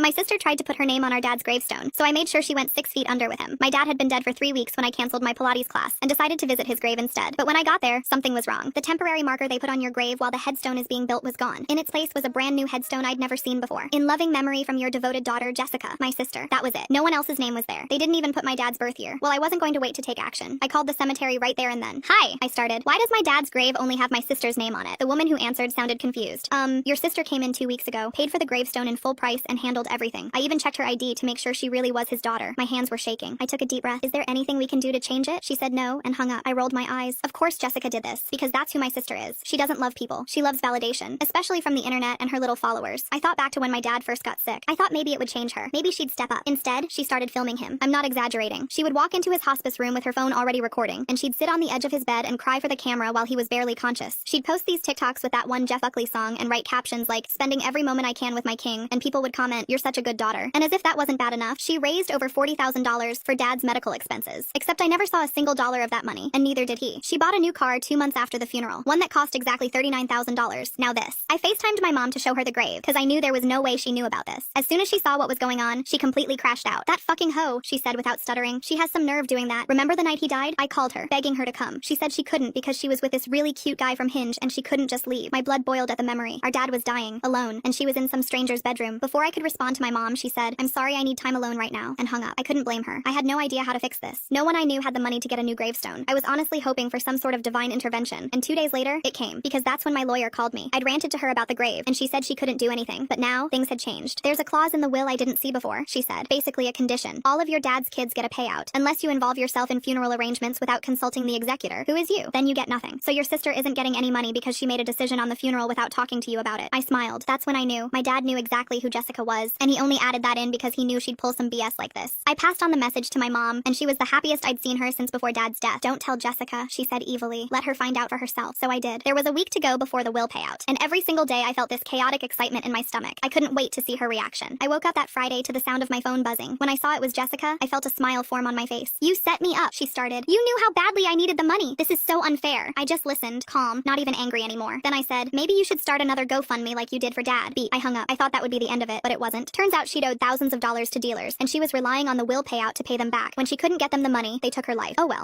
My sister tried to put her name on our dad's gravestone, so I made sure she went 6 feet under with him. My dad had been dead for 3 weeks when I canceled my Pilates class and decided to visit his grave instead. But when I got there, something was wrong. The temporary marker they put on your grave while the headstone is being built was gone. In its place was a brand new headstone I'd never seen before. In loving memory from your devoted daughter, Jessica, my sister. That was it. No one else's name was there. They didn't even put my dad's birth year. Well, I wasn't going to wait to take action. I called the cemetery right there and then. Hi, I started. Why does my dad's grave only have my sister's name on it? The woman who answered sounded confused. Your sister came in 2 weeks ago, paid for the gravestone in full price, and handled everything. I even checked her ID to make sure she really was his daughter. My hands were shaking. I took a deep breath. Is there anything we can do to change it? She said no and hung up. I rolled my eyes. Of course Jessica did this, because that's who my sister is. She doesn't love people. She loves validation, especially from the internet and her little followers. I thought back to when my dad first got sick. I thought maybe it would change her. Maybe she'd step up. Instead, she started filming him. I'm not exaggerating. She would walk into his hospice room with her phone already recording, and she'd sit on the edge of his bed and cry for the camera while he was barely conscious. She'd post these TikToks with that one Jeff Buckley song and write captions like, spending every moment I can with my king, and people would comment, you're such a good daughter. And as if that wasn't bad enough, she raised over $40,000 for dad's medical expenses. Except I never saw a single dollar of that money, and neither did he. She bought a new car 2 months after the funeral, one that cost exactly $39,000. Now this. I FaceTimed my mom to show her the grave, because I knew there was no way she knew about this. As soon as she saw what was going on, she completely crashed out. That fucking hoe, she said without stuttering. She has some nerve doing that. Remember the night he died? I called her, begging her to come. She said she couldn't because she was with this really cute guy from Hinge and she couldn't just leave. My blood boiled at the memory. Our dad was dying, alone, and she was in some stranger's bedroom. Before I could respond to my mom, she said, I'm sorry, I need time alone right now, and hung up. I couldn't blame her. I had no idea how to fix this. No one I knew had the money to get a new gravestone. I was honestly hoping for some sort of divine intervention, and 2 days later, it came, because that's when my lawyer called me. I'd ranted to her about the grave, and she said she couldn't do anything, but now, things had changed. There's a clause in the will I didn't see before, she said. Basically a condition. All of your dad's kids get a payout, unless you involve yourself in funeral arrangements without consulting the executor, who is you. Then you get nothing. So your sister isn't getting any money because she made a decision on the funeral without talking to you about it. I smiled. That's when I knew. My dad knew exactly who Jessica was, and he only added that in because he knew she'd pull some BS like this. I passed on the message to my mom, and she was the happiest I'd seen her since before dad's death. Don't tell Jessica, she said evilly. Let her find out for herself. So I did. There was a week to go before the will payout, and every single day I felt this chaotic excitement in my stomach. I couldn't wait to see her reaction. I woke up that Friday to the sound of my phone buzzing. When I saw it was Jessica, I felt a smile form on my face. You set me up, she started. You knew how badly I needed the money. This is so unfair. I just listened, calm, not even angry anymore. Then I said, maybe you should start another GoFundMe like you did for dad. Beat. I hung up. I thought that would be the end of it, but it wasn't. Turns out she'd owed thousands of dollars to dealers, and she was relying on the will payout to pay them back. When she couldn't get them the money, they took her life. Oh well.